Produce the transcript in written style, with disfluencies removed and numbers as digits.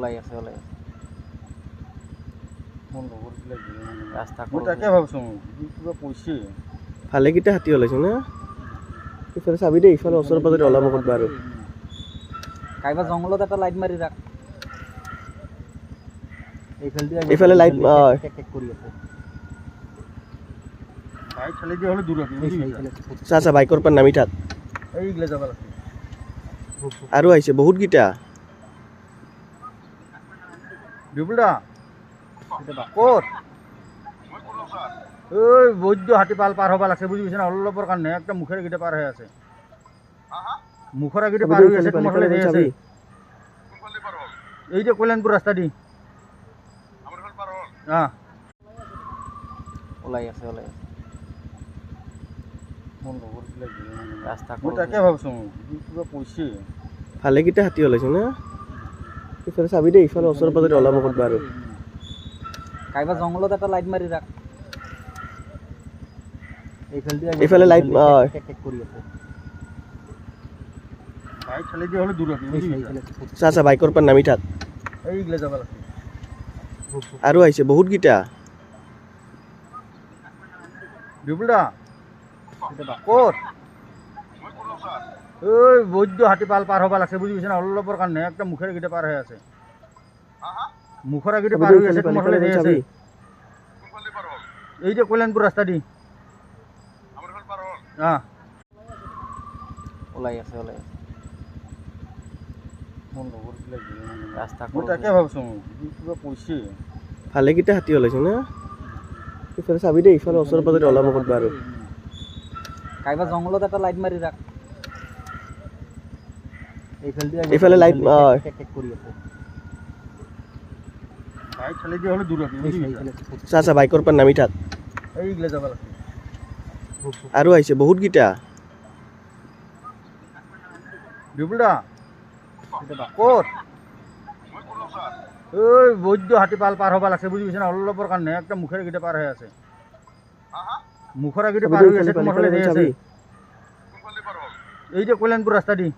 ওলাই আছে মোৰ লগৰবিলাক ৰাস্তা মই তাকে ভাবিছোঁ কিবা কৈছে ভালেকেইটা হাতী ওলাইছে না ইফালে চাবি দেই ইফালে ওচৰে পাজৰে ওলাব ক'ৰবাত আৰু কাইবা জংঘলত এটা লাইট মাৰি ৰাখ এইফালে লাইট কৰি আছে বাইক চলাই দিয়ে হ'লে দূৰ চা চা বাইকৰ পৰা নামি থাক এইগিলা যাব লাগে আৰু আহিছে বহুতকেইটা বিপুলদা ক'ত ঐ বৈদ্য হাতী পাৰ হ'ব লাগছে বুজি পাইছে না অলপৰ কাৰণে একদম মুখেৰ আগেদি পাৰ হৈ আছে মুখৰ আগেদি পাৰ হৈ আছে তোমাৰ ফালে যাই আছে এই যে কল্যাণপুৰ ৰাস্তা দি ওলাই আছে মোৰ লগৰবিলাক ৰাস্তা মই তাকে ভাবিছোঁ কিবা কৈছে ভালেকেইটা হাতী ওলাইছে না ইফালে চাবি দেই ইফালে ওচৰে পাজৰে ওলাব ক'ৰবাত আৰু কাইবা জংঘলত এটা লাইট মাৰি ৰাখ এইফালে লাইট কৰি আছে বাইক চলাই দিয়ে হ'লে দূৰ চা চা বাইকৰ পৰা নামি থাক এইগিলা যাব লাগে আৰু আহিছে বহুতকেইটা বিপুলদা ক'ত ঐ বৈদ্য হাতী পাৰ হ'ব লাগছে বুজি পাইছে না অলপৰ কাৰণে একদম মুখেৰ আগেদি পাৰ হৈ আছে মুখৰ আগেদি পাৰ হৈ আছে তোমাৰ ফালে যাই আছে এই যে কল্যাণপুৰ ৰাস্তা দি ওলাই আছে মোৰ লগৰবিলাক ৰাস্তা মই তাকে ভাবিছোঁ কিবা কৈছে ভালেকেইটা হাতী ওলাইছে না ইফালে চাবি দেই ইফালে ওচৰে পাজৰে ওলাব ক'ৰবাত আৰু কাইবা জংঘলত এটা লাইট মাৰি ৰাখ এইফালে লাইট কৰি আছে বাইক চলাই দিয়ে হ'লে দূৰ চা চা বাইকৰ পৰা নামি থাক এইগিলা যাব লাগে আৰু আহিছে বহুতকেইটা বিপুলদা ক'ত ঐ বৈদ্য হাতী পাৰ হ'ব লাগছে বুজি পাইছে না অলপৰ কাৰণে একদম মুখেৰ আগেদি পাৰ হৈ আছে মুখৰ আগেদি পাৰ হৈ আছে তোমাৰ ফালে যাই আছে এই যে কল্যাণপুৰ ৰাস্তা দি